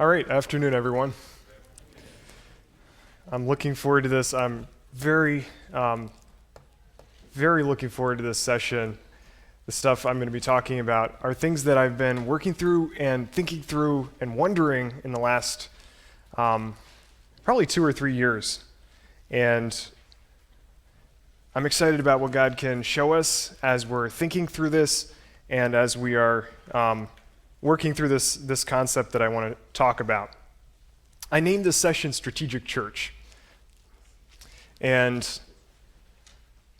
All right, afternoon, everyone. I'm looking forward to this. I'm very looking forward to this session. The stuff I'm going to be talking about are things that I've been working through and thinking through and wondering in the last probably 2 or 3 years. And I'm excited about what God can show us as we're thinking through this and as we are working through this concept that I want to talk about. I named this session Strategic Church. And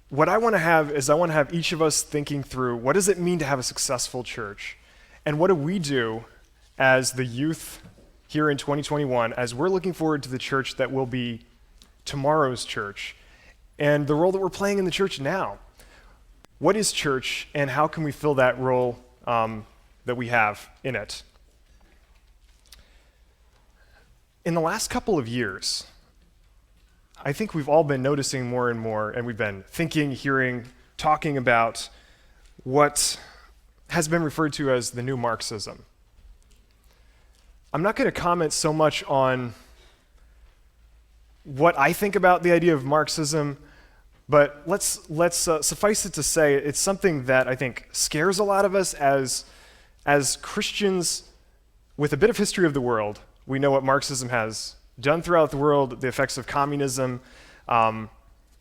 what I want to have is I want to have each of us thinking through what does it mean to have a successful church? And what do we do as the youth here in 2021 as we're looking forward to the church that will be tomorrow's church and the role that we're playing in the church now? What is church and how can we fill that role that we have in it? In the last couple of years, I think we've all been noticing more and more, and we've been thinking, hearing, talking about what has been referred to as the new Marxism. I'm not going to comment so much on what I think about the idea of Marxism, but let's suffice it to say it's something that I think scares a lot of us as Christians with a bit of history of the world. We know what Marxism has done throughout the world, the effects of communism,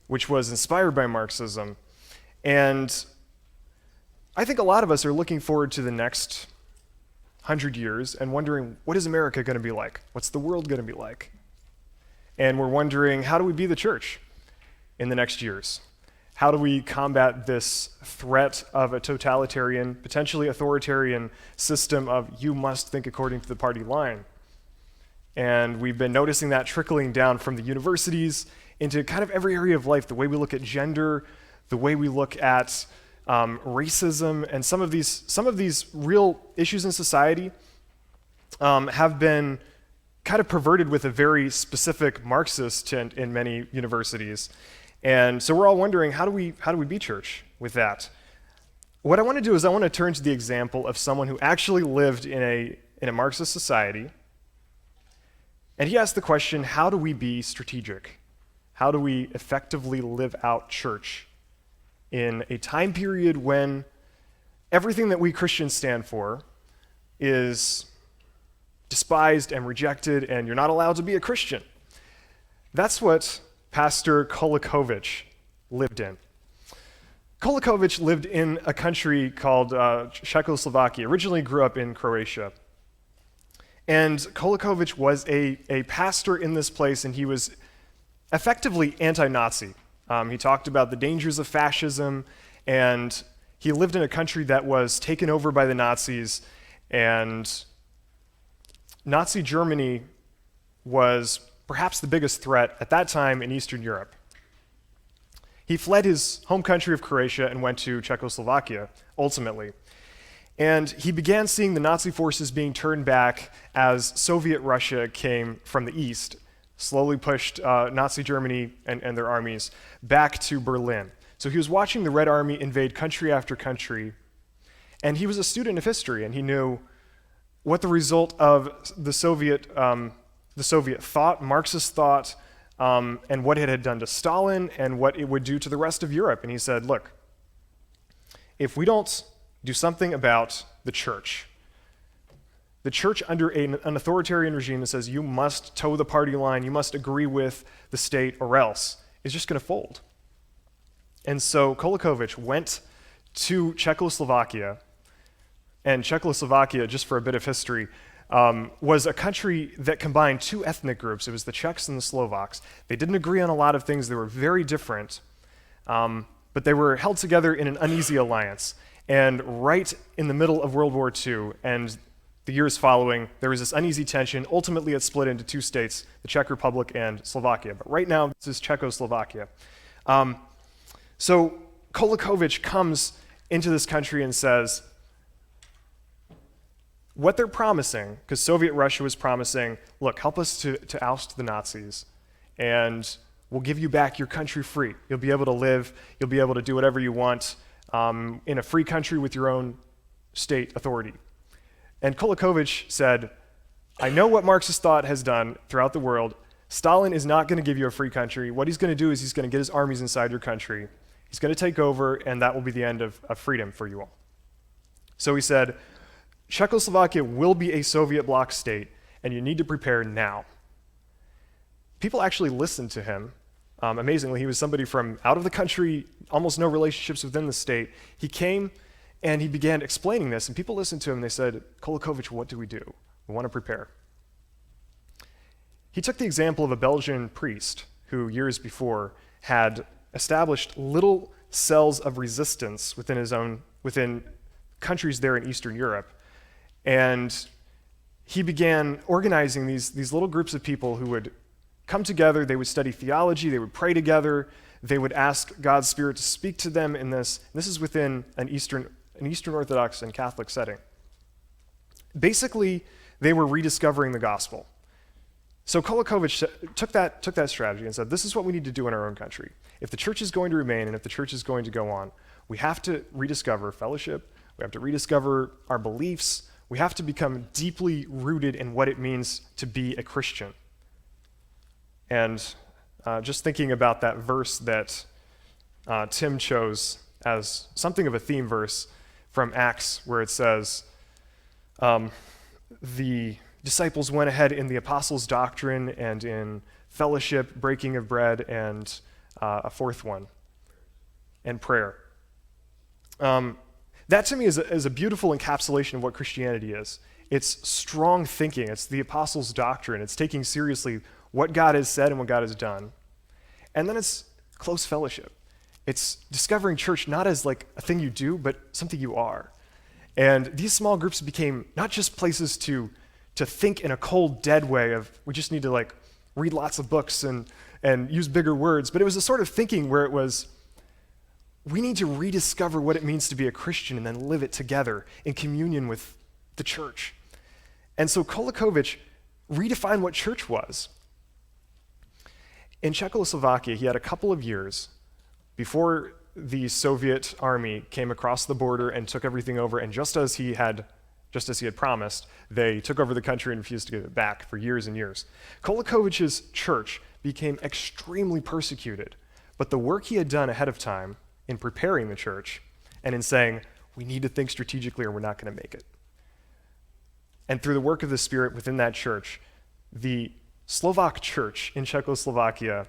which was inspired by Marxism. And I think a lot of us are looking forward to the next 100 years and wondering, what is America going to be like? What's the world going to be like? And we're wondering, how do we be the church in the next years? How do we combat this threat of a totalitarian, potentially authoritarian system of you must think according to the party line? And we've been noticing that trickling down from the universities into kind of every area of life, the way we look at gender, the way we look at racism, and some of these real issues in society have been kind of perverted with a very specific Marxist tint in many universities. And so we're all wondering, how do we be church with that? What I want to do is I want to turn to the example of someone who actually lived in a Marxist society. And he asked the question, how do we be strategic? How do we effectively live out church in a time period when everything that we Christians stand for is despised and rejected, and you're not allowed to be a Christian? That's what Pastor Kolakovich lived in. Kolakovich lived in a country called Czechoslovakia, originally grew up in Croatia. And Kolakovich was a pastor in this place, and he was effectively anti-Nazi. He talked about the dangers of fascism, and he lived in a country that was taken over by the Nazis, and Nazi Germany was perhaps the biggest threat at that time in Eastern Europe. He fled his home country of Croatia and went to Czechoslovakia, ultimately. And he began seeing the Nazi forces being turned back as Soviet Russia came from the east, slowly pushed Nazi Germany and their armies back to Berlin. So he was watching the Red Army invade country after country, and he was a student of history, and he knew what the result of the Soviet thought, Marxist thought, and what it had done to Stalin and what it would do to the rest of Europe. And he said, look, if we don't do something about the church under an authoritarian regime that says you must toe the party line, you must agree with the state or else, is just going to fold. And so Kolakovich went to Czechoslovakia, and Czechoslovakia, just for a bit of history, was a country that combined two ethnic groups. It was the Czechs and the Slovaks. They didn't agree on a lot of things. They were very different, but they were held together in an uneasy alliance. And right in the middle of World War II and the years following, there was this uneasy tension. Ultimately, it split into two states, the Czech Republic and Slovakia. But right now, this is Czechoslovakia. So Kolakovich comes into this country and says, what they're promising, because Soviet Russia was promising, look, help us to oust the Nazis, and we'll give you back your country free. You'll be able to live, you'll be able to do whatever you want in a free country with your own state authority. And Kolakovich said, I know what Marxist thought has done throughout the world. Stalin is not going to give you a free country. What he's going to do is he's going to get his armies inside your country. He's going to take over, and that will be the end of freedom for you all. So he said, Czechoslovakia will be a Soviet bloc state, and you need to prepare now. People actually listened to him. Amazingly, he was somebody from out of the country, almost no relationships within the state. He came and he began explaining this, and people listened to him and they said, Kolakovich, what do? We want to prepare. He took the example of a Belgian priest who years before had established little cells of resistance within countries there in Eastern Europe. And he began organizing these little groups of people who would come together, they would study theology, they would pray together, they would ask God's Spirit to speak to them in this. This is within an Eastern Orthodox and Catholic setting. Basically, they were rediscovering the gospel. So Kolakovich took that strategy and said, this is what we need to do in our own country. If the church is going to remain and if the church is going to go on, we have to rediscover fellowship, we have to rediscover our beliefs, we have to become deeply rooted in what it means to be a Christian. And just thinking about that verse that Tim chose as something of a theme verse from Acts, where it says, the disciples went ahead in the apostles' doctrine and in fellowship, breaking of bread, and a fourth one, and prayer. That to me is a beautiful encapsulation of what Christianity is. It's strong thinking. It's the apostles' doctrine. It's taking seriously what God has said and what God has done. And then it's close fellowship. It's discovering church not as like a thing you do, but something you are. And these small groups became not just places to think in a cold, dead way of we just need to like read lots of books and use bigger words, but it was a sort of thinking where it was, we need to rediscover what it means to be a Christian and then live it together in communion with the church. And so Kolakovich redefined what church was. In Czechoslovakia, he had a couple of years before the Soviet army came across the border and took everything over, and just as he had promised, they took over the country and refused to give it back for years and years. Kolakovich's church became extremely persecuted, but the work he had done ahead of time in preparing the church and in saying, we need to think strategically or we're not going to make it. And through the work of the Spirit within that church, the Slovak church in Czechoslovakia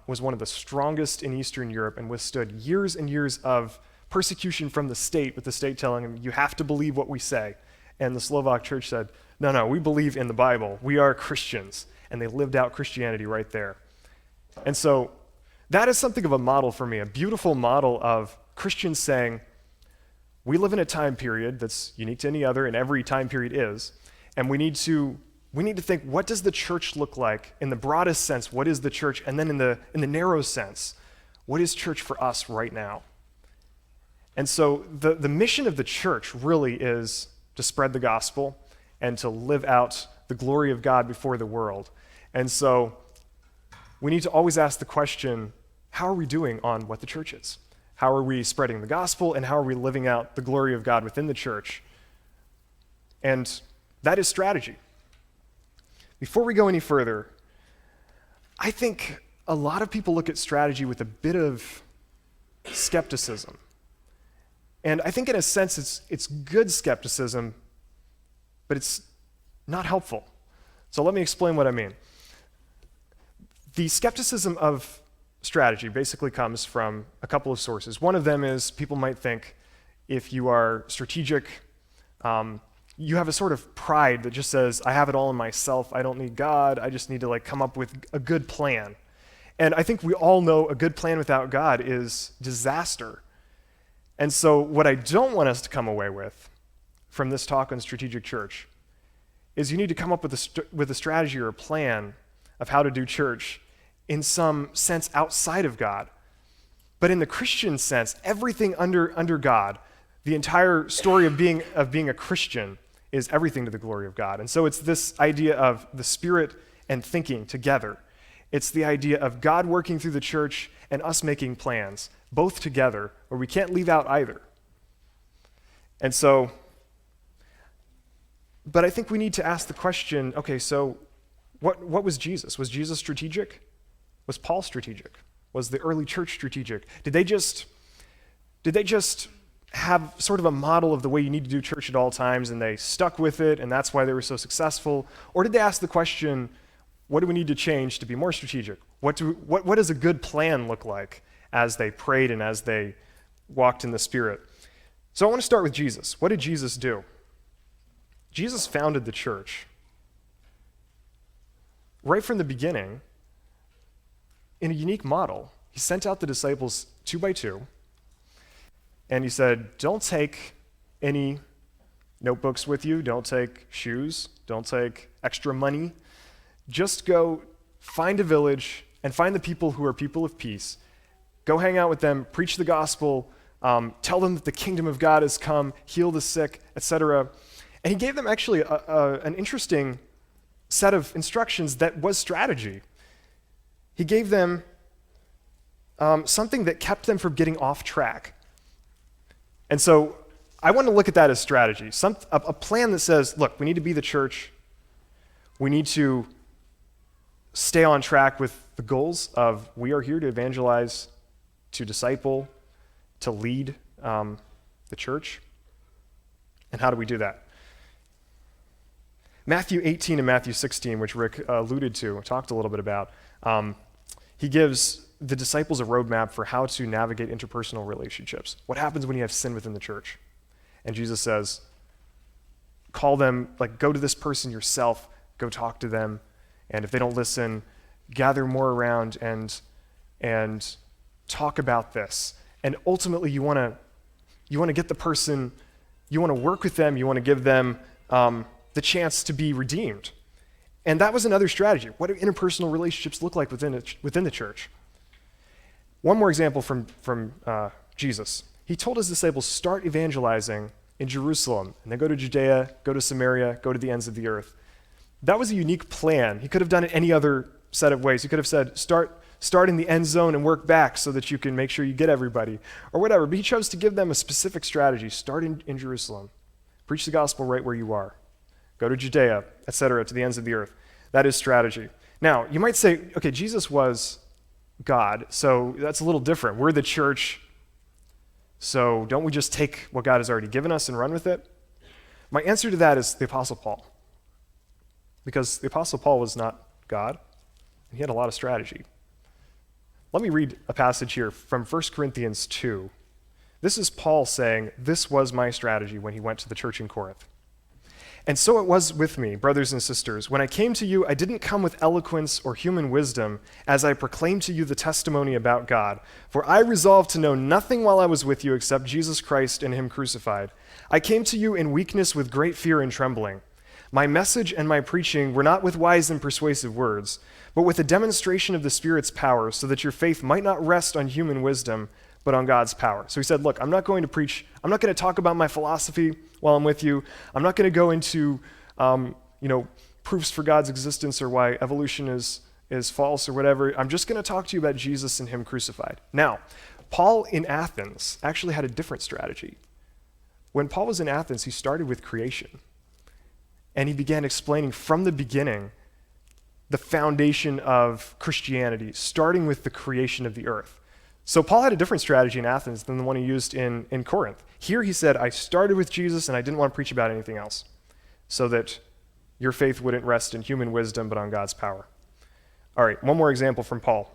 was one of the strongest in Eastern Europe and withstood years and years of persecution from the state, with the state telling them, you have to believe what we say. And the Slovak church said, no, we believe in the Bible. We are Christians. And they lived out Christianity right there. And so that is something of a model for me, a beautiful model of Christians saying, we live in a time period that's unique to any other, and every time period is, and we need to think, what does the church look like in the broadest sense? What is the church? And then in the narrow sense, what is church for us right now? And so the mission of the church really is to spread the gospel and to live out the glory of God before the world. And so we need to always ask the question, how are we doing on what the church is? How are we spreading the gospel, and how are we living out the glory of God within the church? And that is strategy. Before we go any further, I think a lot of people look at strategy with a bit of skepticism. And I think in a sense it's good skepticism, but it's not helpful. So let me explain what I mean. The skepticism of strategy basically comes from a couple of sources. One of them is people might think if you are strategic, you have a sort of pride that just says, I have it all in myself, I don't need God, I just need to come up with a good plan. And I think we all know a good plan without God is disaster. And so what I don't want us to come away with from this talk on strategic church is you need to come up with a strategy or a plan of how to do church in some sense outside of God. But in the Christian sense, everything under God, the entire story of being a Christian is everything to the glory of God. And so it's this idea of the Spirit and thinking together. It's the idea of God working through the church and us making plans, both together, where we can't leave out either. And so But I think we need to ask the question, okay, so what was Jesus? Was Jesus strategic? Was Paul strategic? Was the early church strategic? Did they just have sort of a model of the way you need to do church at all times, and they stuck with it, and that's why they were so successful? Or did they ask the question, what do we need to change to be more strategic? What does a good plan look like as they prayed and as they walked in the Spirit? So I want to start with Jesus. What did Jesus do? Jesus founded the church. Right from the beginning, in a unique model, he sent out the disciples 2 by 2, and he said, don't take any notebooks with you, don't take shoes, don't take extra money. Just go find a village and find the people who are people of peace. Go hang out with them, preach the gospel, tell them that the kingdom of God has come, heal the sick, etc. And he gave them actually an interesting set of instructions that was strategy. He gave them something that kept them from getting off track. And so I want to look at that as strategy, a plan that says, look, we need to be the church. We need to stay on track with the goals of we are here to evangelize, to disciple, to lead the church. And how do we do that? Matthew 18 and Matthew 16, which Rick alluded to, talked a little bit about, he gives the disciples a roadmap for how to navigate interpersonal relationships. What happens when you have sin within the church? And Jesus says, call them, go to this person yourself, go talk to them, and if they don't listen, gather more around and talk about this. And ultimately, you want to get the person, you want to work with them, you want to give them the chance to be redeemed. And that was another strategy. What do interpersonal relationships look like within the church? One more example from Jesus. He told his disciples, start evangelizing in Jerusalem, and then go to Judea, go to Samaria, go to the ends of the earth. That was a unique plan. He could have done it any other set of ways. He could have said, start in the end zone and work back so that you can make sure you get everybody, or whatever. But he chose to give them a specific strategy. Start in Jerusalem. Preach the gospel right where you are. Go to Judea, etc., to the ends of the earth. That is strategy. Now, you might say, okay, Jesus was God, so that's a little different. We're the church, so don't we just take what God has already given us and run with it? My answer to that is the Apostle Paul. Because the Apostle Paul was not God, and he had a lot of strategy. Let me read a passage here from 1 Corinthians 2. This is Paul saying, this was my strategy when he went to the church in Corinth. And so it was with me, brothers and sisters. When I came to you, I didn't come with eloquence or human wisdom as I proclaimed to you the testimony about God. For I resolved to know nothing while I was with you except Jesus Christ and him crucified. I came to you in weakness with great fear and trembling. My message and my preaching were not with wise and persuasive words, but with a demonstration of the Spirit's power, so that your faith might not rest on human wisdom, but on God's power. So he said, look, I'm not going to talk about my philosophy while I'm with you. I'm not going to go into, proofs for God's existence or why evolution is false or whatever. I'm just going to talk to you about Jesus and him crucified. Now, Paul in Athens actually had a different strategy. When Paul was in Athens, he started with creation. And he began explaining from the beginning the foundation of Christianity, starting with the creation of the earth. So Paul had a different strategy in Athens than the one he used in Corinth. Here he said, I started with Jesus and I didn't want to preach about anything else, so that your faith wouldn't rest in human wisdom but on God's power. All right, one more example from Paul.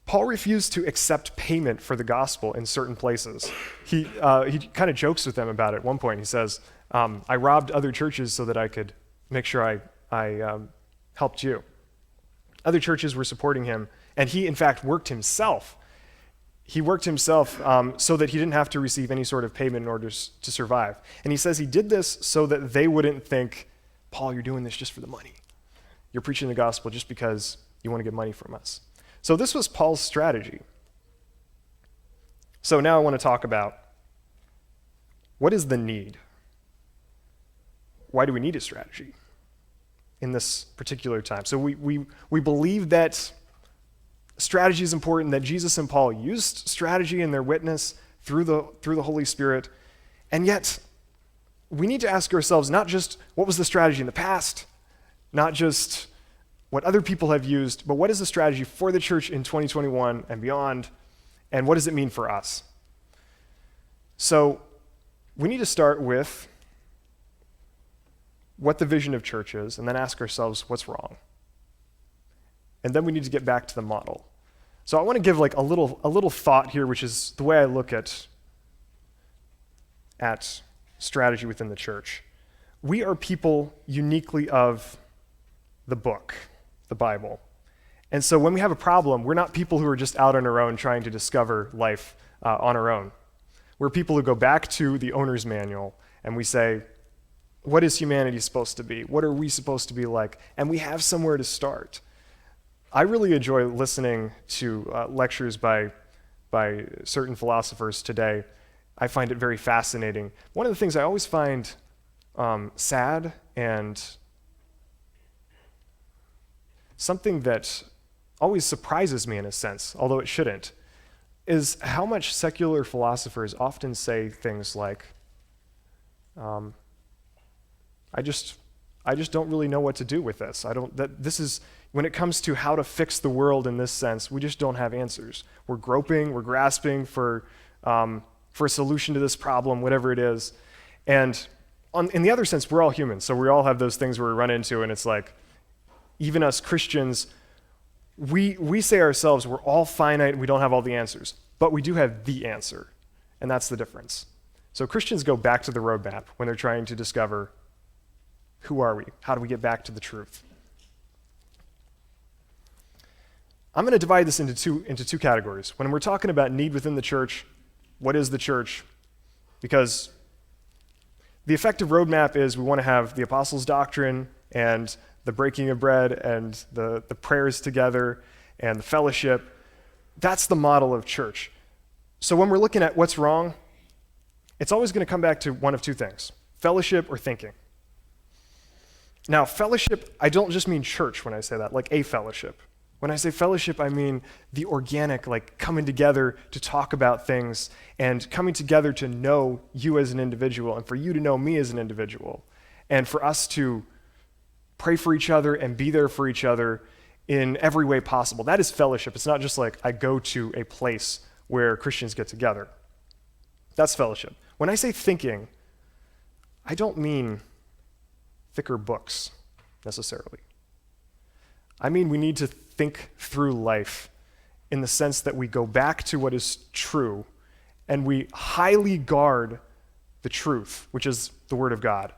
Paul refused to accept payment for the gospel in certain places. He kind of jokes with them about it at one point. He says, I robbed other churches so that I could make sure I helped you. Other churches were supporting him, and he, in fact, worked himself. He worked himself so that he didn't have to receive any sort of payment in order to survive. And he says he did this so that they wouldn't think, Paul, you're doing this just for the money. You're preaching the gospel just because you want to get money from us. So this was Paul's strategy. So now I want to talk about, what is the need? Why do we need a strategy in this particular time? So we believe that strategy is important, that Jesus and Paul used strategy in their witness through the Holy Spirit, and yet we need to ask ourselves not just what was the strategy in the past, not just what other people have used, but what is the strategy for the church in 2021 and beyond, and what does it mean for us? So we need to start with what the vision of church is, and then ask ourselves what's wrong. And then we need to get back to the model. So I want to give like a little thought here, which is the way I look at strategy within the church. We are people uniquely of the book, the Bible. And so when we have a problem, we're not people who are just out on our own trying to discover life on our own. We're people who go back to the owner's manual and we say, what is humanity supposed to be? What are we supposed to be like? And we have somewhere to start. I really enjoy listening to lectures by certain philosophers today. I find it very fascinating. One of the things I always find sad and something that always surprises me in a sense, although it shouldn't, is how much secular philosophers often say things like, I just don't really know what to do with this. When it comes to how to fix the world in this sense, we just don't have answers. We're groping, we're grasping for a solution to this problem, whatever it is. And in the other sense, we're all humans, so we all have those things where we run into, and it's like, even us Christians, we say ourselves, we're all finite, we don't have all the answers, but we do have the answer, and that's the difference. So Christians go back to the roadmap when they're trying to discover, who are we? How do we get back to the truth? I'm going to divide this into two categories. When we're talking about need within the church, what is the church? Because the effective roadmap is we want to have the apostles' doctrine and the breaking of bread and the prayers together and the fellowship. That's the model of church. So when we're looking at what's wrong, it's always going to come back to one of two things, fellowship or thinking. Now, fellowship, I don't just mean church when I say that, like a fellowship. When I say fellowship, I mean the organic, like coming together to talk about things and coming together to know you as an individual and for you to know me as an individual and for us to pray for each other and be there for each other in every way possible. That is fellowship. It's not just like I go to a place where Christians get together. That's fellowship. When I say thinking, I don't mean thicker books necessarily. I mean we need to think through life in the sense that we go back to what is true and we highly guard the truth, which is the Word of God,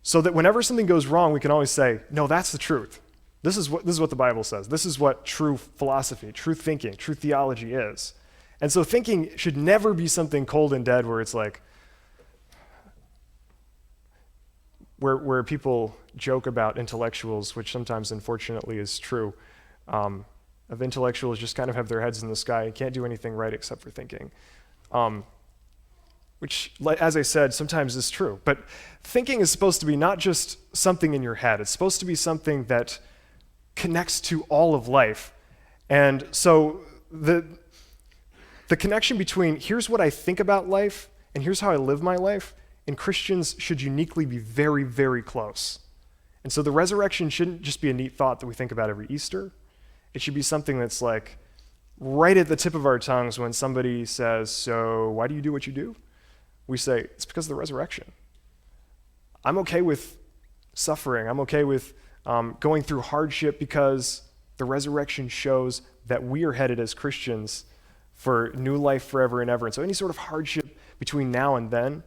so that whenever something goes wrong, we can always say, no, that's the truth. This is what the Bible says. This is what true philosophy, true thinking, true theology is. And so thinking should never be something cold and dead where it's like, where people joke about intellectuals, which sometimes unfortunately is true, of intellectuals just kind of have their heads in the sky and can't do anything right except for thinking. Which, as I said, sometimes is true. But thinking is supposed to be not just something in your head. It's supposed to be something that connects to all of life. And so the connection between here's what I think about life and here's how I live my life, and Christians should uniquely be very, very close. And so the resurrection shouldn't just be a neat thought that we think about every Easter. It should be something that's like right at the tip of our tongues when somebody says, so why do you do what you do? We say, it's because of the resurrection. I'm okay with suffering. I'm okay with going through hardship because the resurrection shows that we are headed as Christians for new life forever and ever. And so any sort of hardship between now and then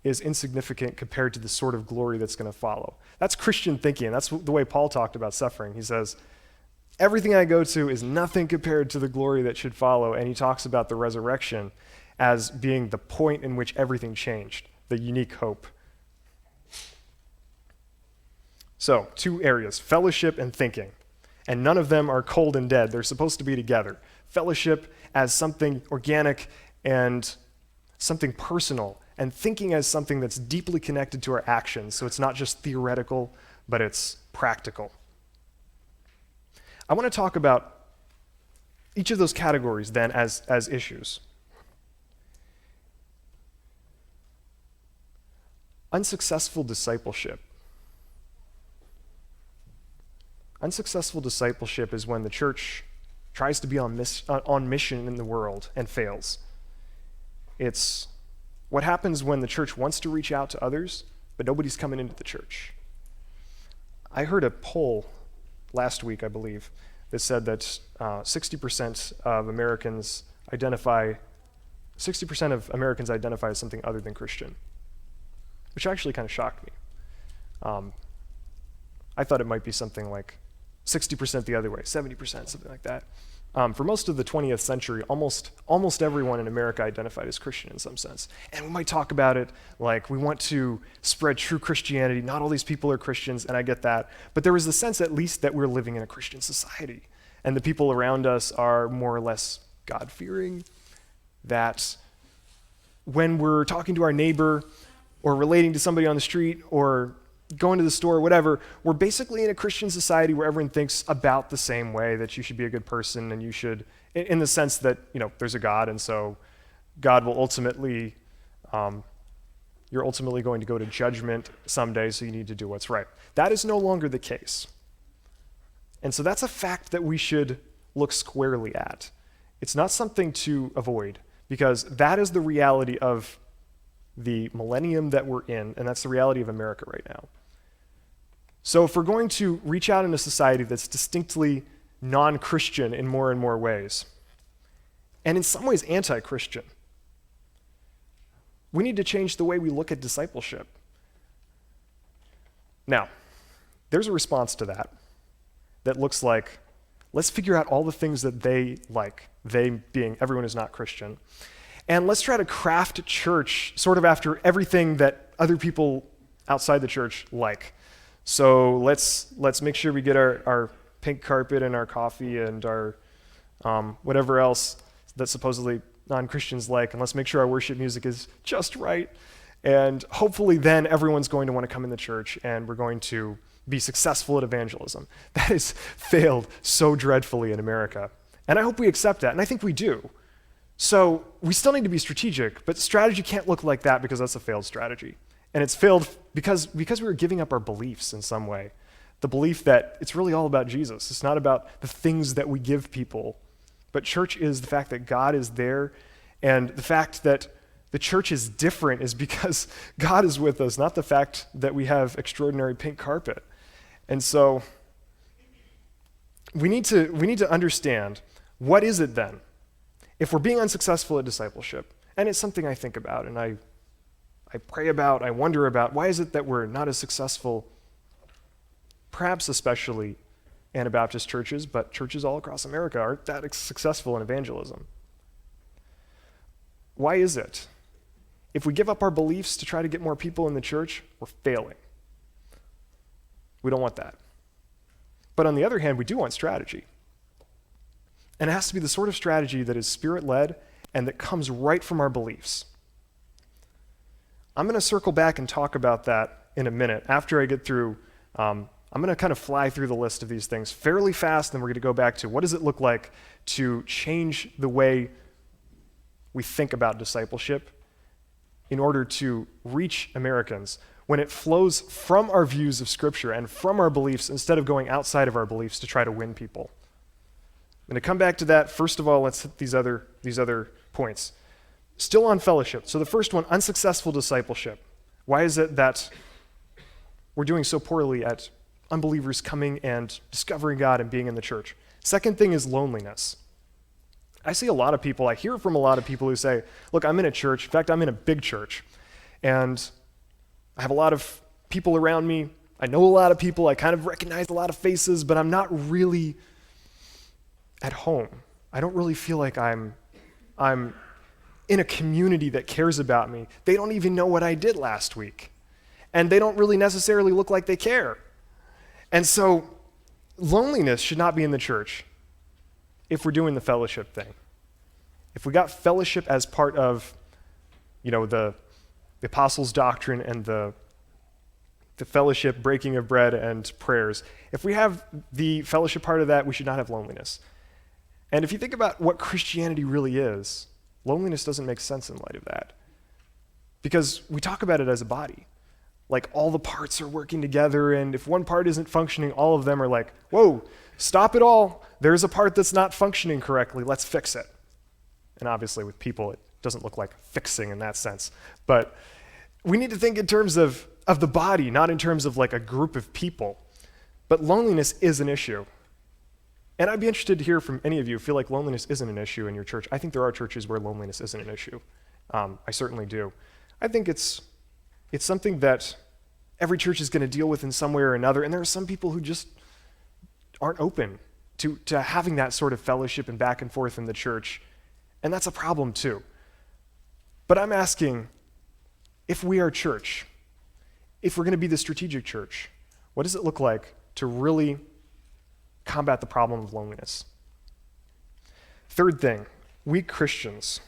is insignificant compared to the sort of glory that's going to follow. That's Christian thinking. That's the way Paul talked about suffering. He says, everything I go to is nothing compared to the glory that should follow. And he talks about the resurrection as being the point in which everything changed, the unique hope. So, two areas, fellowship and thinking. And none of them are cold and dead. They're supposed to be together. Fellowship as something organic and something personal, and thinking as something that's deeply connected to our actions. So it's not just theoretical, but it's practical. I want to talk about each of those categories then as issues. Unsuccessful discipleship. Unsuccessful discipleship is when the church tries to be on mission in the world and fails. It's what happens when the church wants to reach out to others, but nobody's coming into the church. I heard a poll last week, I believe, that said that 60% of Americans identify as something other than Christian, which actually kind of shocked me. I thought it might be something like 60% the other way, 70%, something like that. For most of the 20th century, almost everyone in America identified as Christian in some sense. And we might talk about it like we want to spread true Christianity. Not all these people are Christians, and I get that. But there was the sense at least that we're living in a Christian society. And the people around us are more or less God-fearing. That when we're talking to our neighbor or relating to somebody on the street or going to the store or whatever, we're basically in a Christian society where everyone thinks about the same way, that you should be a good person and you should, in the sense that, there's a God, and so God will ultimately, you're ultimately going to go to judgment someday, so you need to do what's right. That is no longer the case. And so that's a fact that we should look squarely at. It's not something to avoid, because that is the reality of the millennium that we're in, and that's the reality of America right now. So if we're going to reach out in a society that's distinctly non-Christian in more and more ways, and in some ways anti-Christian, we need to change the way we look at discipleship. Now, there's a response to that looks like, let's figure out all the things that they like, they being everyone who's not Christian, and let's try to craft church sort of after everything that other people outside the church like. So let's make sure we get our pink carpet and our coffee and our whatever else that supposedly non-Christians like, and let's make sure our worship music is just right. And hopefully then everyone's going to want to come in the church and we're going to be successful at evangelism. That has failed so dreadfully in America. And I hope we accept that, and I think we do. So we still need to be strategic, but strategy can't look like that because that's a failed strategy. And it's failed because we were giving up our beliefs in some way. The belief that it's really all about Jesus. It's not about the things that we give people. But church is the fact that God is there, and the fact that the church is different is because God is with us, not the fact that we have extraordinary pink carpet. And so we need to understand, what is it then? If we're being unsuccessful at discipleship, and it's something I think about and I pray about, I wonder about, why is it that we're not as successful, perhaps especially Anabaptist churches, but churches all across America aren't that successful in evangelism? Why is it? If we give up our beliefs to try to get more people in the church, we're failing. We don't want that. But on the other hand, we do want strategy. And it has to be the sort of strategy that is Spirit-led and that comes right from our beliefs. I'm going to circle back and talk about that in a minute after I get through. I'm going to kind of fly through the list of these things fairly fast, and we're going to go back to what does it look like to change the way we think about discipleship in order to reach Americans when it flows from our views of Scripture and from our beliefs instead of going outside of our beliefs to try to win people. I'm going to come back to that. First of all, let's hit these other points. Still on fellowship. So the first one, unsuccessful discipleship. Why is it that we're doing so poorly at unbelievers coming and discovering God and being in the church? Second thing is loneliness. I see a lot of people, I hear from a lot of people who say, look, I'm in a church. In fact, I'm in a big church. And I have a lot of people around me. I know a lot of people. I kind of recognize a lot of faces, but I'm not really at home. I don't really feel like I'm in a community that cares about me. They don't even know what I did last week. And they don't really necessarily look like they care. And so loneliness should not be in the church if we're doing the fellowship thing. If we got fellowship as part of, the apostles' doctrine and the fellowship, breaking of bread and prayers, if we have the fellowship part of that, we should not have loneliness. And if you think about what Christianity really is, loneliness doesn't make sense in light of that. Because we talk about it as a body. like all the parts are working together, and if one part isn't functioning, all of them are like, whoa, stop it all. There's a part that's not functioning correctly. Let's fix it. And obviously with people, it doesn't look like fixing in that sense. But we need to think in terms of the body, not in terms of like a group of people. But loneliness is an issue. And I'd be interested to hear from any of you who feel like loneliness isn't an issue in your church. I think there are churches where loneliness isn't an issue. I certainly do. I think it's something that every church is going to deal with in some way or another, and there are some people who just aren't open to having that sort of fellowship and back and forth in the church, and that's a problem too. But I'm asking, if we are church, if we're going to be the strategic church, what does it look like to really combat the problem of loneliness? Third thing, weak Christians.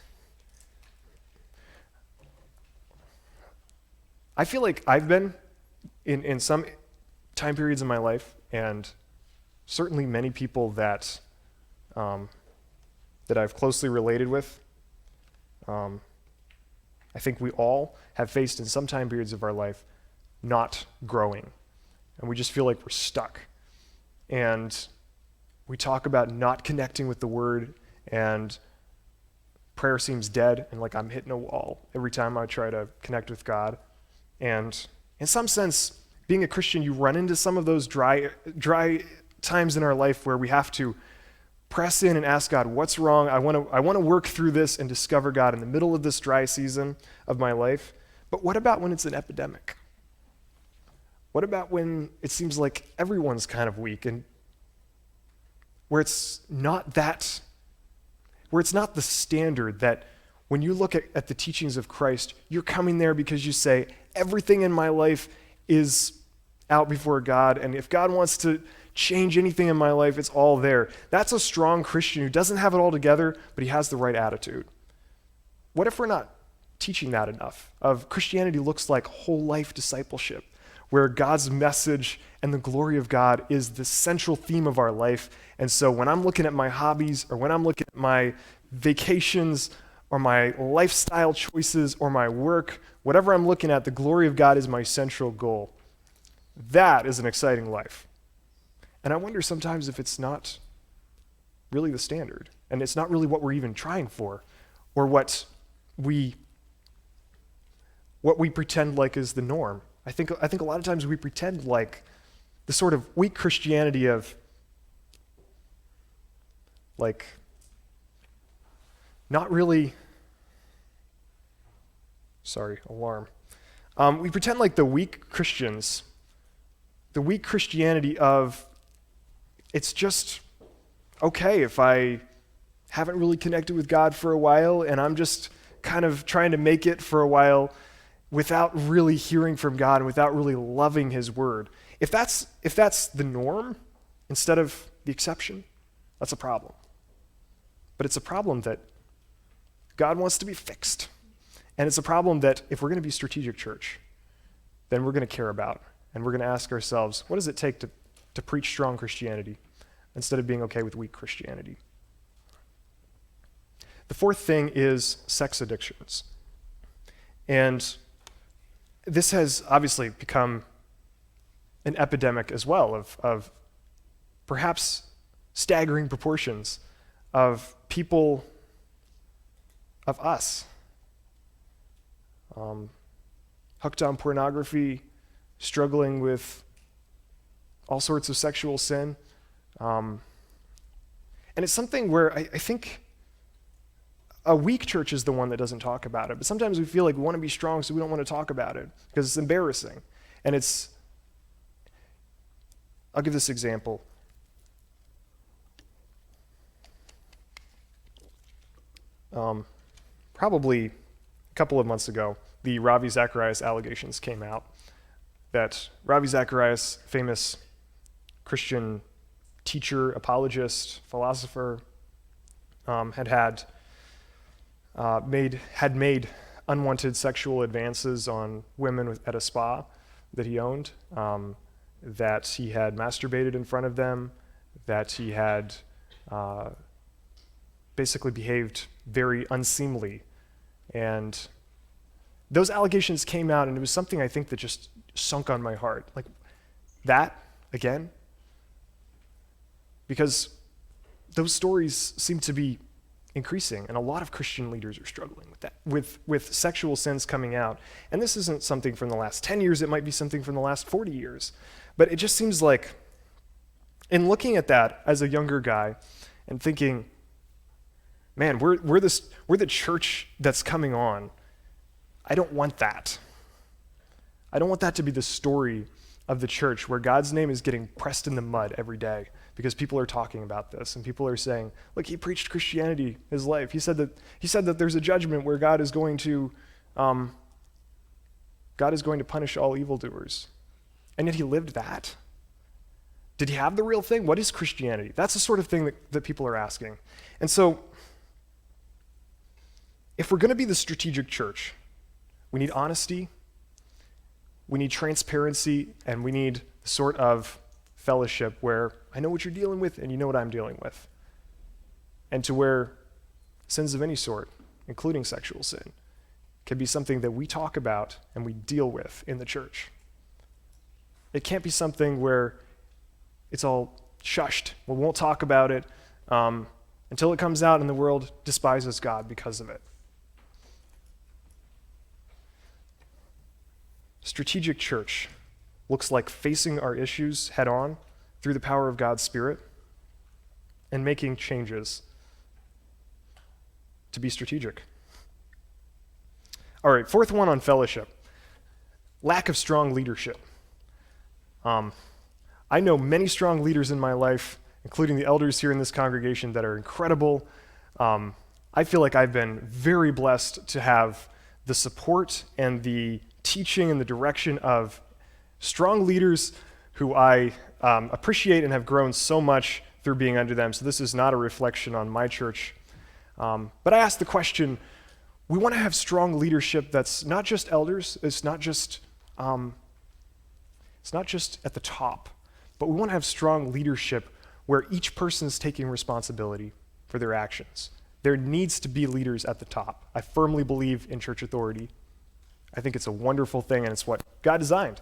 I feel like I've been in some time periods in my life, and certainly many people that I've closely related with, I think we all have faced in some time periods of our life not growing, and we just feel like we're stuck. And we talk about not connecting with the Word, and prayer seems dead, and like I'm hitting a wall every time I try to connect with God. And in some sense, being a Christian, you run into some of those dry times in our life where we have to press in and ask God, what's wrong? I want to work through this and discover God in the middle of this dry season of my life. But what about when it's an epidemic? What about when it seems like everyone's kind of weak, and where it's not the standard that when you look at the teachings of Christ, you're coming there because you say, everything in my life is out before God, and if God wants to change anything in my life, it's all there. That's a strong Christian who doesn't have it all together, but he has the right attitude. What if we're not teaching that enough? Of Christianity looks like whole life discipleship, where God's message and the glory of God is the central theme of our life. And so when I'm looking at my hobbies, or when I'm looking at my vacations, or my lifestyle choices, or my work, whatever I'm looking at, the glory of God is my central goal. That is an exciting life. And I wonder sometimes if it's not really the standard, and it's not really what we're even trying for, or what we pretend like is the norm. I think a lot of times we pretend like the sort of weak Christianity of like not really, alarm. We pretend like the weak Christians, the weak Christianity of it's just okay if I haven't really connected with God for a while and I'm just kind of trying to make it for a while without really hearing from God and without really loving His Word. If that's the norm instead of the exception, that's a problem. But it's a problem that God wants to be fixed. And it's a problem that if we're going to be strategic church, then we're going to care about. And we're going to ask ourselves, what does it take to preach strong Christianity instead of being okay with weak Christianity? The fourth thing is sex addictions. And this has obviously become an epidemic as well of perhaps staggering proportions of people, of us, hooked on pornography, struggling with all sorts of sexual sin. And it's something where I think a weak church is the one that doesn't talk about it. But sometimes we feel like we want to be strong, so we don't want to talk about it because it's embarrassing. And I'll give this example. Probably a couple of months ago, the Ravi Zacharias allegations came out that Ravi Zacharias, famous Christian teacher, apologist, philosopher, had made unwanted sexual advances on women at a spa that he owned, that he had masturbated in front of them, that he had basically behaved very unseemly. And those allegations came out, and it was something I think that just sunk on my heart. Like, that again? Because those stories seem to be increasing, and a lot of Christian leaders are struggling with that, with sexual sins coming out. And this isn't something from the last 10 years, it might be something from the last 40 years. But it just seems like, in looking at that as a younger guy and thinking, man, we're the church that's coming on. I don't want that. I don't want that to be the story of the church where God's name is getting pressed in the mud every day because people are talking about this and people are saying, look, he preached Christianity his life. He said that there's a judgment where God is going to punish all evildoers. And yet he lived that. Did he have the real thing? What is Christianity? That's the sort of thing that people are asking. And so, if we're going to be the strategic church, we need honesty, we need transparency, and we need the sort of fellowship where I know what you're dealing with and you know what I'm dealing with. And to where sins of any sort, including sexual sin, can be something that we talk about and we deal with in the church. It can't be something where it's all shushed. We won't talk about it until it comes out and the world despises God because of it. Strategic church looks like facing our issues head on through the power of God's Spirit and making changes to be strategic. All right, fourth one on fellowship. Lack of strong leadership. I know many strong leaders in my life, including the elders here in this congregation, that are incredible. I feel like I've been very blessed to have the support and the teaching and the direction of strong leaders who I appreciate and have grown so much through being under them. So this is not a reflection on my church. But I ask the question, we want to have strong leadership that's not just elders, it's not just at the top, but we want to have strong leadership where each person is taking responsibility for their actions. There needs to be leaders at the top. I firmly believe in church authority. I think it's a wonderful thing, and it's what God designed.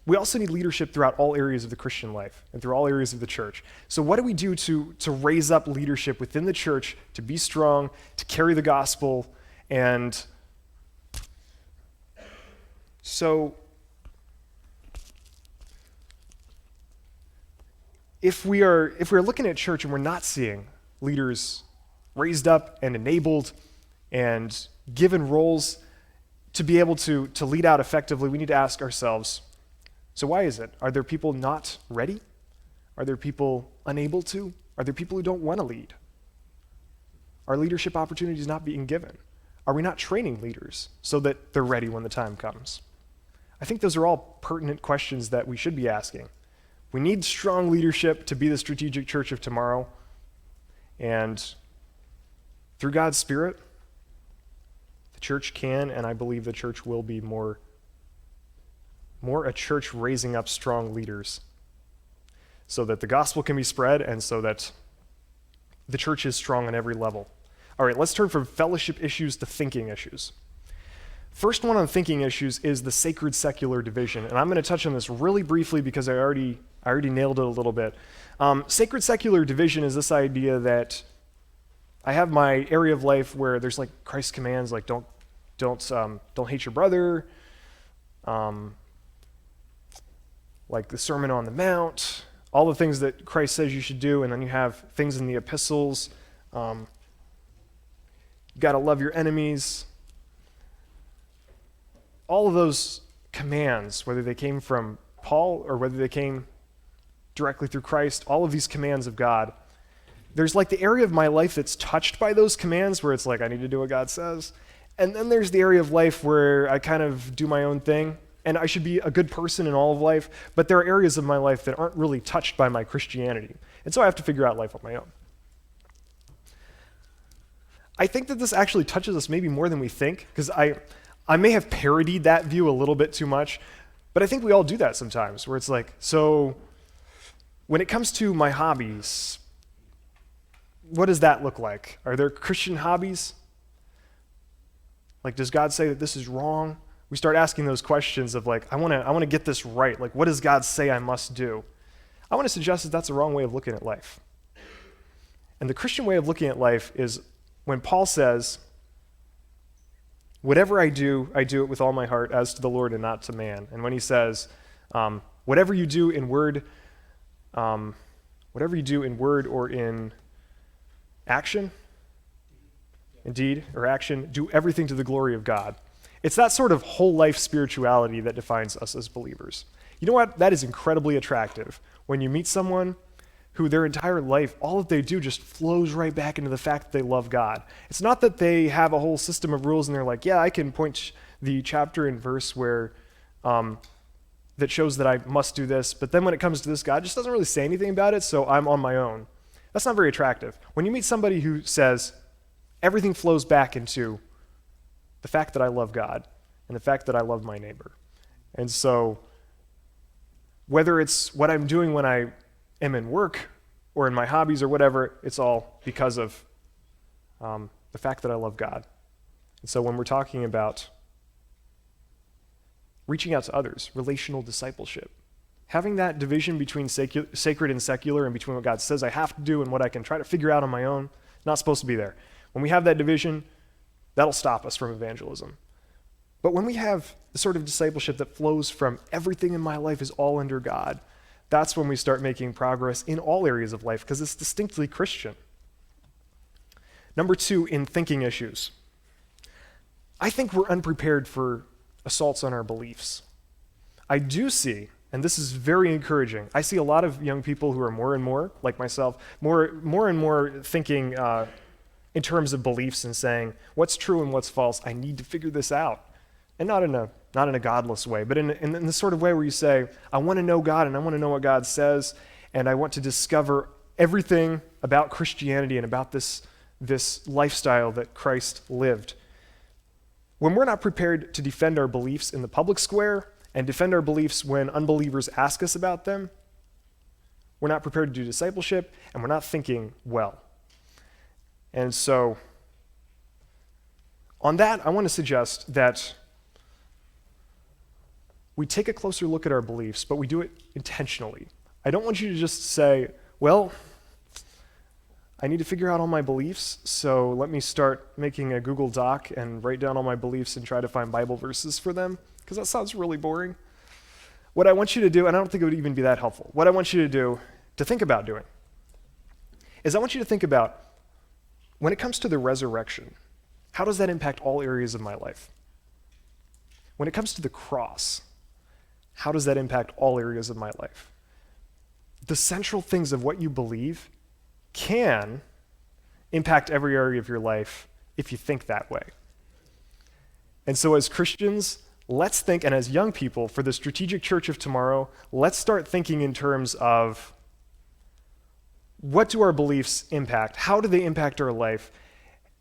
We also need leadership throughout all areas of the Christian life and through all areas of the church. So what do we do to raise up leadership within the church, to be strong, to carry the gospel? And so if we're looking at church and we're not seeing leaders raised up and enabled and given roles to be able to lead out effectively, we need to ask ourselves, so why is it? Are there people not ready? Are there people unable to? Are there people who don't want to lead? Are leadership opportunities not being given? Are we not training leaders so that they're ready when the time comes? I think those are all pertinent questions that we should be asking. We need strong leadership to be the strategic church of tomorrow. And through God's Spirit, the church can, and I believe the church will be more a church raising up strong leaders so that the gospel can be spread and so that the church is strong on every level. All right, let's turn from fellowship issues to thinking issues. First one on thinking issues is the sacred-secular division, and I'm going to touch on this really briefly because I already nailed it a little bit. Sacred-secular division is this idea that I have my area of life where there's like Christ's commands, like don't hate your brother, like the Sermon on the Mount, all the things that Christ says you should do, and then you have things in the epistles. You got to love your enemies. All of those commands, whether they came from Paul or whether they came directly through Christ, all of these commands of God, there's like the area of my life that's touched by those commands where it's like I need to do what God says. And then there's the area of life where I kind of do my own thing, and I should be a good person in all of life, but there are areas of my life that aren't really touched by my Christianity. And so I have to figure out life on my own. I think that this actually touches us maybe more than we think, because I may have parodied that view a little bit too much, but I think we all do that sometimes, where it's like, so when it comes to my hobbies, what does that look like? Are there Christian hobbies? Like, does God say that this is wrong? we start asking those questions of like, I want to get this right. Like, what does God say I must do? I want to suggest that that's the wrong way of looking at life. And the Christian way of looking at life is when Paul says, whatever I do it with all my heart as to the Lord and not to man. And when he says, whatever you do in word or in action, in deed or action, do everything to the glory of God. It's that sort of whole life spirituality that defines us as believers. You know what? That is incredibly attractive. When you meet someone who their entire life, all that they do just flows right back into the fact that they love God. It's not that they have a whole system of rules and they're like, yeah, I can point the chapter and verse where that shows that I must do this, but then when it comes to this, God just doesn't really say anything about it, so I'm on my own. That's not very attractive. When you meet somebody who says, everything flows back into the fact that I love God and the fact that I love my neighbor. And so whether it's what I'm doing when I am in work or in my hobbies or whatever, it's all because of the fact that I love God. And so when we're talking about reaching out to others, relational discipleship, having that division between sacred and secular and between what God says I have to do and what I can try to figure out on my own, not supposed to be there. When we have that division, that'll stop us from evangelism. But when we have the sort of discipleship that flows from everything in my life is all under God, that's when we start making progress in all areas of life because it's distinctly Christian. Number 2, in thinking issues. I think we're unprepared for assaults on our beliefs. I do see, and this is very encouraging, I see a lot of young people who are more and more, like myself, more and more thinking in terms of beliefs and saying, what's true and what's false? I need to figure this out. And not in a godless way, but in the sort of way where you say, I want to know God and I want to know what God says, and I want to discover everything about Christianity and about this lifestyle that Christ lived. When we're not prepared to defend our beliefs in the public square and defend our beliefs when unbelievers ask us about them, we're not prepared to do discipleship and we're not thinking well. And so, on that, I want to suggest that we take a closer look at our beliefs, but we do it intentionally. I don't want you to just say, well, I need to figure out all my beliefs, so let me start making a Google Doc and write down all my beliefs and try to find Bible verses for them, because that sounds really boring. What I want you to do, and I don't think it would even be that helpful, what I want you to do, to think about doing, is I want you to think about, when it comes to the resurrection, how does that impact all areas of my life? When it comes to the cross, how does that impact all areas of my life? The central things of what you believe can impact every area of your life if you think that way. And so as Christians, let's think, and as young people, for the strategic church of tomorrow, let's start thinking in terms of what do our beliefs impact? How do they impact our life?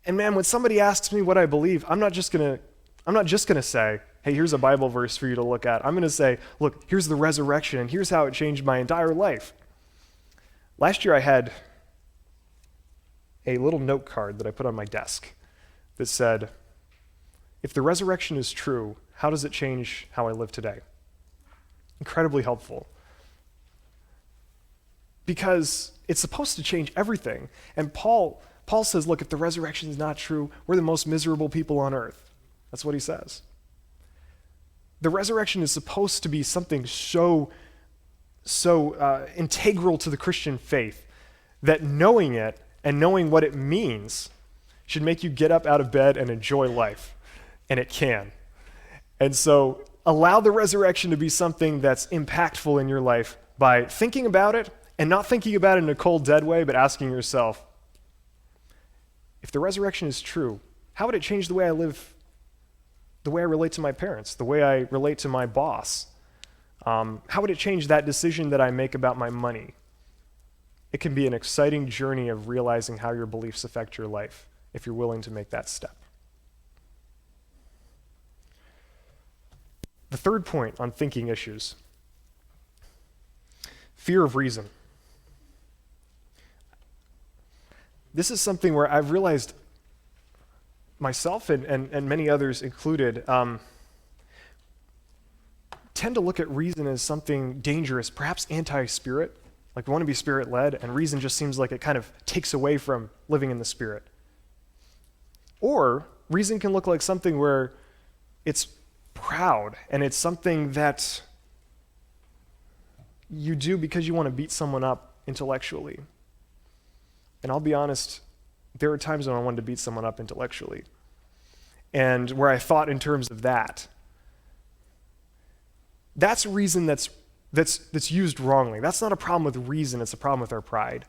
And man, when somebody asks me what I believe, I'm not just gonna say, hey, here's a Bible verse for you to look at. I'm gonna say, look, here's the resurrection, and here's how it changed my entire life. Last year I had a little note card that I put on my desk that said, if the resurrection is true, how does it change how I live today? Incredibly helpful. Because it's supposed to change everything. And Paul says, look, if the resurrection is not true, we're the most miserable people on earth. That's what he says. The resurrection is supposed to be something so integral to the Christian faith that knowing it and knowing what it means should make you get up out of bed and enjoy life. And it can. And so allow the resurrection to be something that's impactful in your life by thinking about it and not thinking about it in a cold, dead way, but asking yourself, if the resurrection is true, how would it change the way I live, the way I relate to my parents, the way I relate to my boss? How would it change that decision that I make about my money? It can be an exciting journey of realizing how your beliefs affect your life if you're willing to make that step. The third point on thinking issues, fear of reason. This is something where I've realized myself and many others included, tend to look at reason as something dangerous, perhaps anti-spirit. Like we want to be spirit-led, and reason just seems like it kind of takes away from living in the spirit. Or reason can look like something where it's proud, and it's something that you do because you want to beat someone up intellectually. And I'll be honest, there are times when I wanted to beat someone up intellectually, and where I thought in terms of that. That's reason that's used wrongly. That's not a problem with reason, it's a problem with our pride.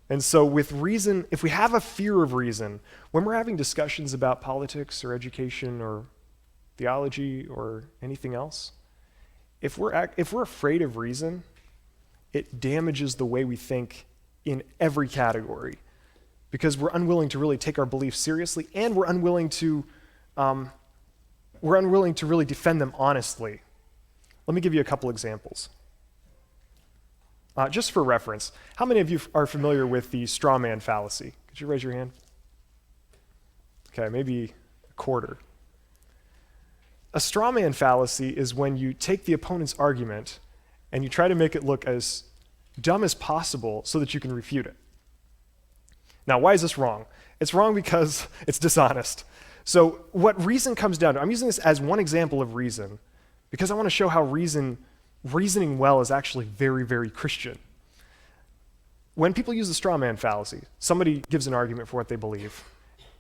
And so with reason, if we have a fear of reason, when we're having discussions about politics or education or theology or anything else, if we're afraid of reason, it damages the way we think in every category, because we're unwilling to really take our beliefs seriously, and we're unwilling to really defend them honestly. Let me give you a couple examples. Just for reference, how many of you are familiar with the straw man fallacy? Could you raise your hand? Okay, maybe a quarter. A straw man fallacy is when you take the opponent's argument and you try to make it look as dumb as possible so that you can refute it. Now, why is this wrong? It's wrong because it's dishonest. So what reason comes down to, I'm using this as one example of reason because I want to show how reasoning well is actually very, very Christian. When people use the straw man fallacy, somebody gives an argument for what they believe,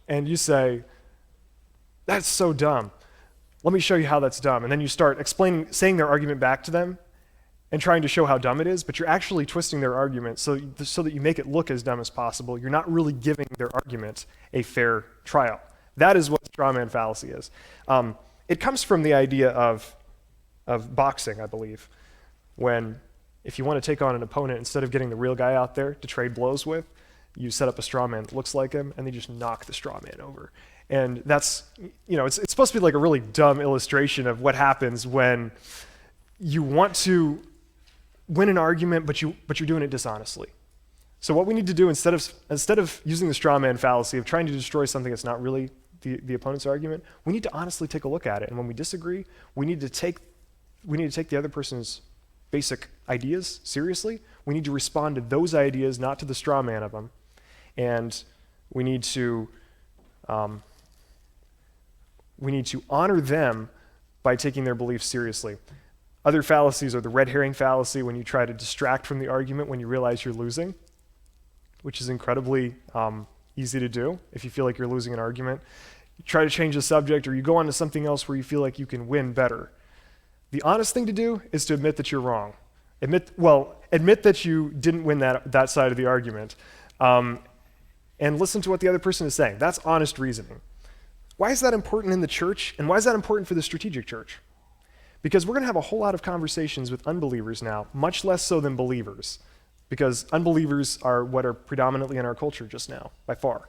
and you say, that's so dumb. Let me show you how that's dumb. And then you start saying their argument back to them and trying to show how dumb it is, but you're actually twisting their argument so that you make it look as dumb as possible. You're not really giving their argument a fair trial. That is what straw man fallacy is. It comes from the idea of boxing, I believe, when if you want to take on an opponent, instead of getting the real guy out there to trade blows with, you set up a straw man that looks like him, and they just knock the straw man over. And that's, it's supposed to be like a really dumb illustration of what happens when you want to win an argument, but you're doing it dishonestly. So what we need to do, instead of using the straw man fallacy of trying to destroy something that's not really the opponent's argument, we need to honestly take a look at it. And when we disagree, we need to take the other person's basic ideas seriously. We need to respond to those ideas, not to the straw man of them. And we need to honor them by taking their beliefs seriously. Other fallacies are the red herring fallacy, when you try to distract from the argument when you realize you're losing, which is incredibly easy to do if you feel like you're losing an argument. You try to change the subject, or you go on to something else where you feel like you can win better. The honest thing to do is to admit that you're wrong. Admit that you didn't win that side of the argument, and listen to what the other person is saying. That's honest reasoning. Why is that important in the church, and why is that important for the strategic church? Because we're going to have a whole lot of conversations with unbelievers now, much less so than believers, because unbelievers are what are predominantly in our culture just now, by far.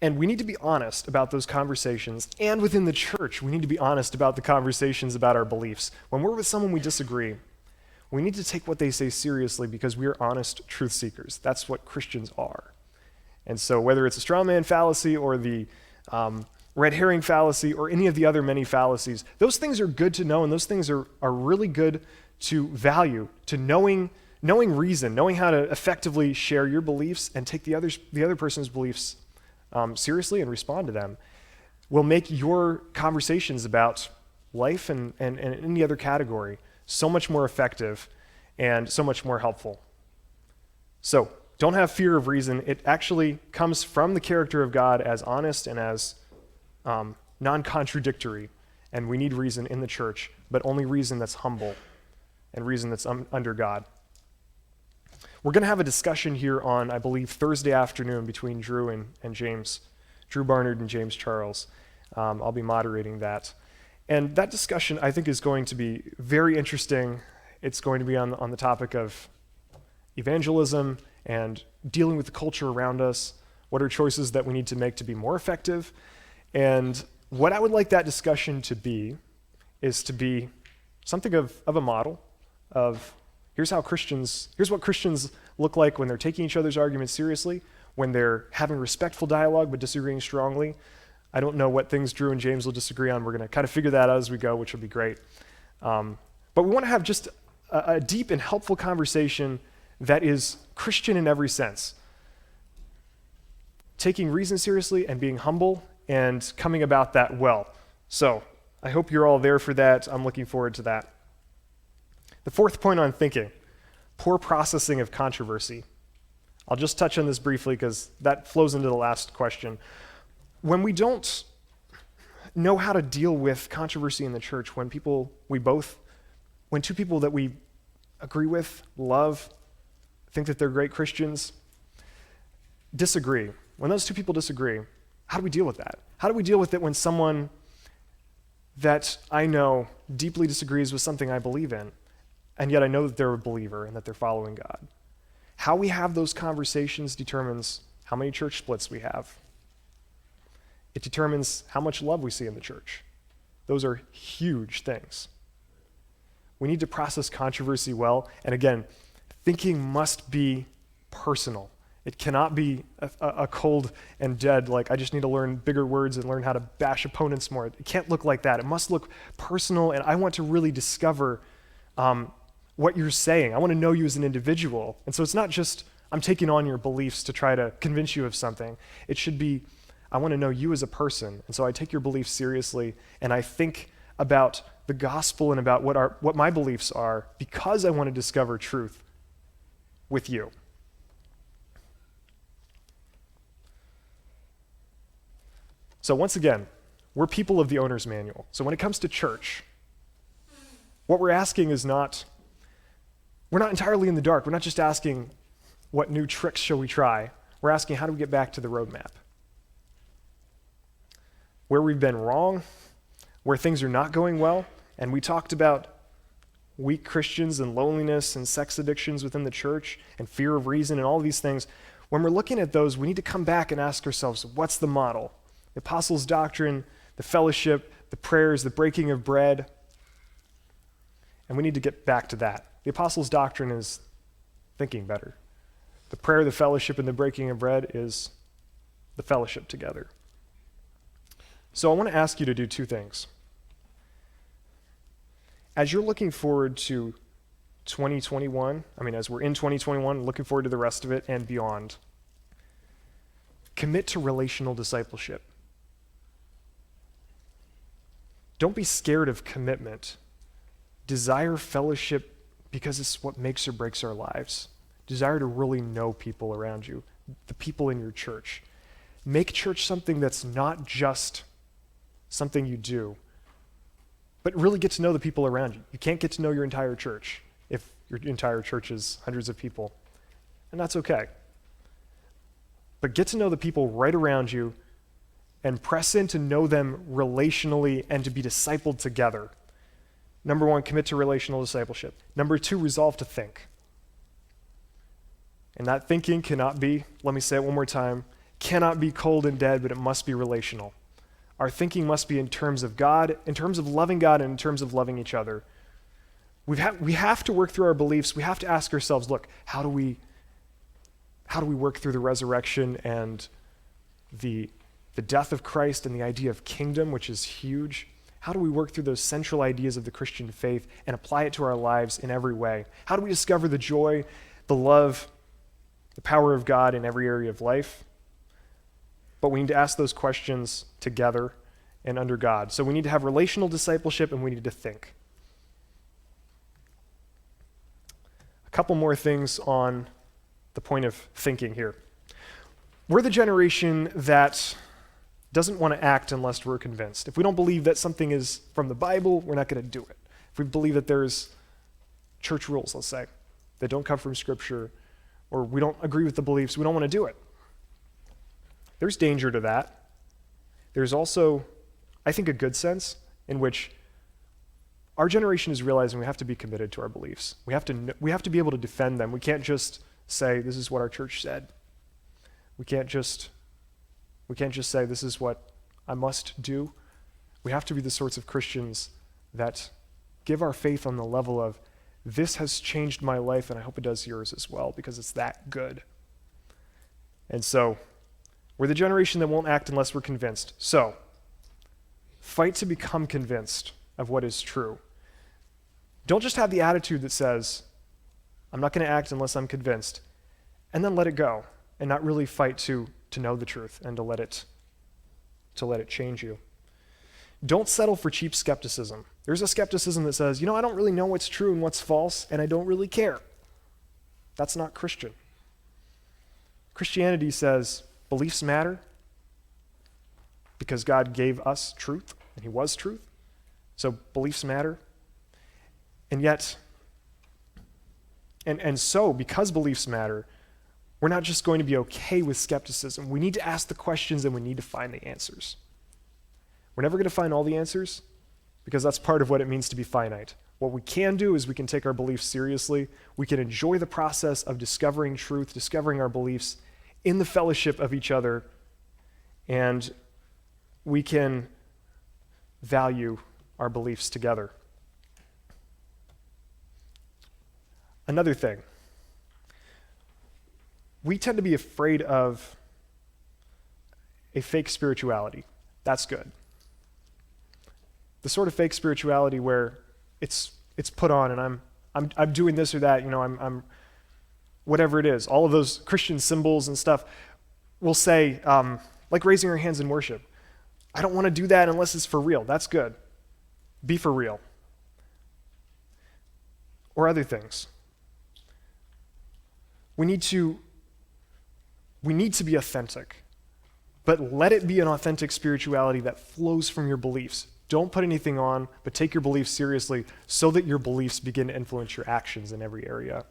And we need to be honest about those conversations, and within the church, we need to be honest about the conversations about our beliefs. When we're with someone we disagree, we need to take what they say seriously because we are honest truth seekers. That's what Christians are. And so whether it's a straw man fallacy or the red herring fallacy or any of the other many fallacies, those things are good to know, and those things are really good to value, to knowing reason, knowing how to effectively share your beliefs and take the other person's beliefs seriously and respond to them, will make your conversations about life and any other category so much more effective and so much more helpful. So don't have fear of reason. It actually comes from the character of God as honest and as non-contradictory, and we need reason in the church, but only reason that's humble and reason that's under God. We're going to have a discussion here on, I believe, Thursday afternoon between Drew and James, Drew Barnard and James Charles. I'll be moderating that. And that discussion, I think, is going to be very interesting. It's going to be on the topic of evangelism and dealing with the culture around us. What are choices that we need to make to be more effective? And what I would like that discussion to be is to be something of a model of here's what Christians look like when they're taking each other's arguments seriously, when they're having respectful dialogue but disagreeing strongly. I don't know what things Drew and James will disagree on. We're going to kind of figure that out as we go, which will be great. But we want to have just a deep and helpful conversation that is Christian in every sense. Taking reason seriously and being humble and coming about that well. So I hope you're all there for that. I'm looking forward to that. The fourth point on thinking, poor processing of controversy. I'll just touch on this briefly because that flows into the last question. When we don't know how to deal with controversy in the church, when two people that we agree with, love, think that they're great Christians, disagree. When those two people disagree, how do we deal with that? How do we deal with it when someone that I know deeply disagrees with something I believe in, and yet I know that they're a believer and that they're following God? How we have those conversations determines how many church splits we have. It determines how much love we see in the church. Those are huge things. We need to process controversy well, and again, thinking must be personal. It cannot be a cold and dead, like I just need to learn bigger words and learn how to bash opponents more. It can't look like that. It must look personal, and I want to really discover what you're saying. I want to know you as an individual. And so it's not just I'm taking on your beliefs to try to convince you of something. It should be I want to know you as a person. And so I take your beliefs seriously, and I think about the gospel and about what my beliefs are because I want to discover truth with you. So once again, we're people of the owner's manual. So when it comes to church, what we're asking is we're not entirely in the dark. We're not just asking what new tricks shall we try. We're asking how do we get back to the roadmap? Where we've been wrong, where things are not going well, and we talked about weak Christians and loneliness and sex addictions within the church and fear of reason and all of these things. When we're looking at those, we need to come back and ask ourselves, what's the model? The apostles' doctrine, the fellowship, the prayers, the breaking of bread. And we need to get back to that. The apostles' doctrine is thinking better. The prayer, the fellowship, and the breaking of bread is the fellowship together. So I want to ask you to do two things. As you're looking forward to 2021, as we're in 2021, looking forward to the rest of it and beyond, commit to relational discipleship. Don't be scared of commitment. Desire fellowship because it's what makes or breaks our lives. Desire to really know people around you, the people in your church. Make church something that's not just something you do, but really get to know the people around you. You can't get to know your entire church if your entire church is hundreds of people, and that's okay. But get to know the people right around you and press in to know them relationally and to be discipled together. Number one, commit to relational discipleship. Number two, resolve to think. And that thinking cannot be, let me say it one more time, cannot be cold and dead, but it must be relational. Our thinking must be in terms of God, in terms of loving God, and in terms of loving each other. We have to work through our beliefs. We have to ask ourselves, look, how do we work through the resurrection and the death of Christ and the idea of kingdom, which is huge? How do we work through those central ideas of the Christian faith and apply it to our lives in every way? How do we discover the joy, the love, the power of God in every area of life? But we need to ask those questions together and under God. So we need to have relational discipleship, and we need to think. A couple more things on the point of thinking here. We're the generation that doesn't want to act unless we're convinced. If we don't believe that something is from the Bible, we're not going to do it. If we believe that there's church rules, let's say, that don't come from Scripture, or we don't agree with the beliefs, we don't want to do it. There's danger to that. There's also, I think, a good sense in which our generation is realizing we have to be committed to our beliefs. We have to be able to defend them. We can't just say, this is what our church said. We can't just say, this is what I must do. We have to be the sorts of Christians that give our faith on the level of, this has changed my life, and I hope it does yours as well, because it's that good. And so, we're the generation that won't act unless we're convinced. So, Fight to become convinced of what is true. Don't just have the attitude that says, I'm not going to act unless I'm convinced, and then let it go, and not really fight to know the truth and to let it change you. Don't settle for cheap skepticism. There's a skepticism that says, I don't really know what's true and what's false, and I don't really care. That's not Christian. Christianity says beliefs matter because God gave us truth, and he was truth. So beliefs matter. And yet, and so because beliefs matter, we're not just going to be okay with skepticism. We need to ask the questions and we need to find the answers. We're never going to find all the answers because that's part of what it means to be finite. What we can do is we can take our beliefs seriously. We can enjoy the process of discovering truth, discovering our beliefs in the fellowship of each other, and we can value our beliefs together. Another thing, we tend to be afraid of a fake spirituality. That's good. The sort of fake spirituality where it's put on and I'm doing this or that, I'm whatever it is. All of those Christian symbols and stuff will say, like raising our hands in worship. I don't want to do that unless it's for real. That's good. Be for real. Or other things. We need to be authentic, but let it be an authentic spirituality that flows from your beliefs. Don't put anything on, but take your beliefs seriously so that your beliefs begin to influence your actions in every area.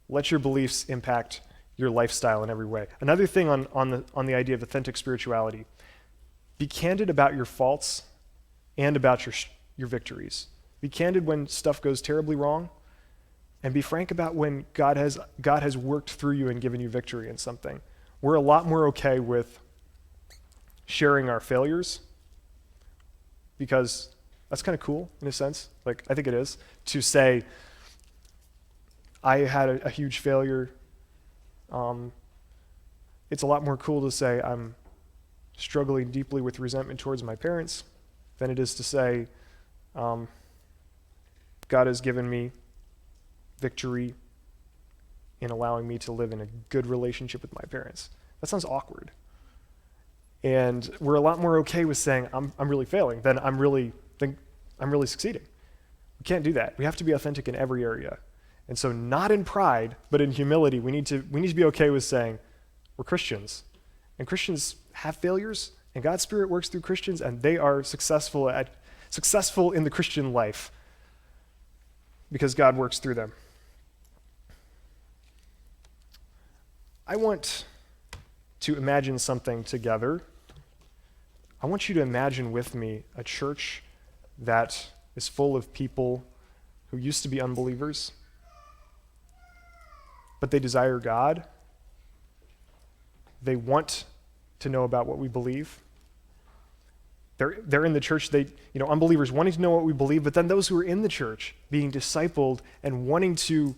Let your beliefs impact your lifestyle in every way. Another thing on the idea of authentic spirituality, be candid about your faults and about your victories. Be candid when stuff goes terribly wrong, and be frank about when God has worked through you and given you victory in something. We're a lot more okay with sharing our failures because that's kind of cool in a sense. Like, I think it is, to say, I had a huge failure. It's a lot more cool to say I'm struggling deeply with resentment towards my parents than it is to say God has given me victory in allowing me to live in a good relationship with my parents. That sounds awkward. And we're a lot more okay with saying I'm really failing than I'm really succeeding. We can't do that. We have to be authentic in every area. And so not in pride, but in humility, we need to be okay with saying we're Christians. And Christians have failures, and God's Spirit works through Christians, and they are successful in the Christian life because God works through them. I want to imagine something together. I want you to imagine with me a church that is full of people who used to be unbelievers, but they desire God. They want to know about what we believe. They're in the church, unbelievers wanting to know what we believe, but then those who are in the church being discipled and wanting to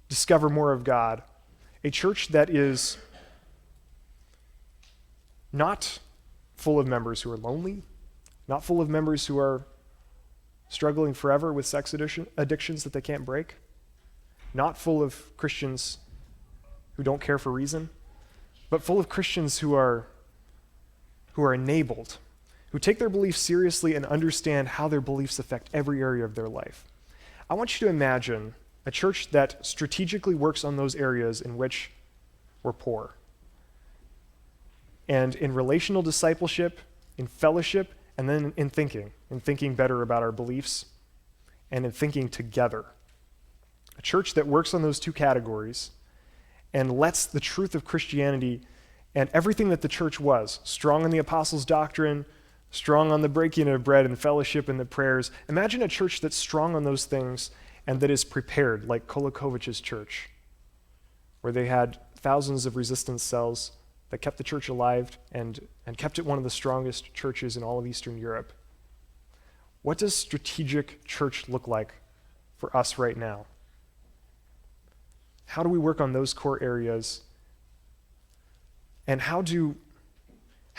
discover more of God. A church that is not full of members who are lonely, not full of members who are struggling forever with sex addictions that they can't break, not full of Christians who don't care for reason, but full of Christians who are enabled, who take their beliefs seriously and understand how their beliefs affect every area of their life. I want you to imagine a church that strategically works on those areas in which we're poor. And in relational discipleship, in fellowship, and then in thinking better about our beliefs, and in thinking together. A church that works on those two categories and lets the truth of Christianity and everything that the church was, strong in the apostles' doctrine, strong on the breaking of bread and fellowship and the prayers. Imagine a church that's strong on those things and that is prepared, like Kolakovic's church, where they had thousands of resistance cells that kept the church alive and kept it one of the strongest churches in all of Eastern Europe. What does strategic church look like for us right now? How do we work on those core areas? And how do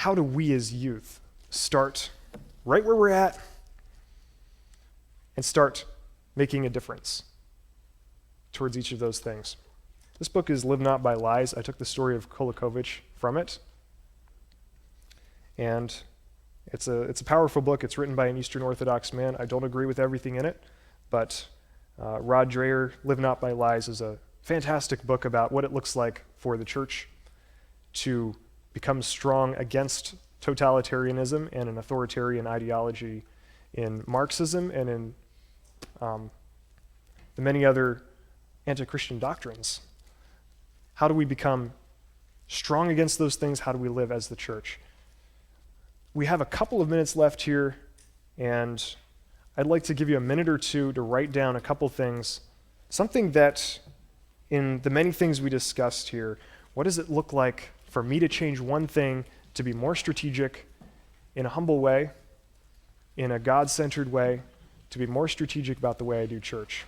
we as youth start right where we're at and start making a difference towards each of those things. This book is Live Not by Lies. I took the story of Kolakovich from it. And it's a powerful book. It's written by an Eastern Orthodox man. I don't agree with everything in it, but Rod Dreher, Live Not by Lies, is a fantastic book about what it looks like for the church to become strong against totalitarianism and an authoritarian ideology in Marxism and in the many other anti-Christian doctrines. How do we become strong against those things? How do we live as the church? We have a couple of minutes left here, and I'd like to give you a minute or two to write down a couple things, something that in the many things we discussed here, what does it look like for me to change one thing to be more strategic in a humble way, in a God-centered way, to be more strategic about the way I do church?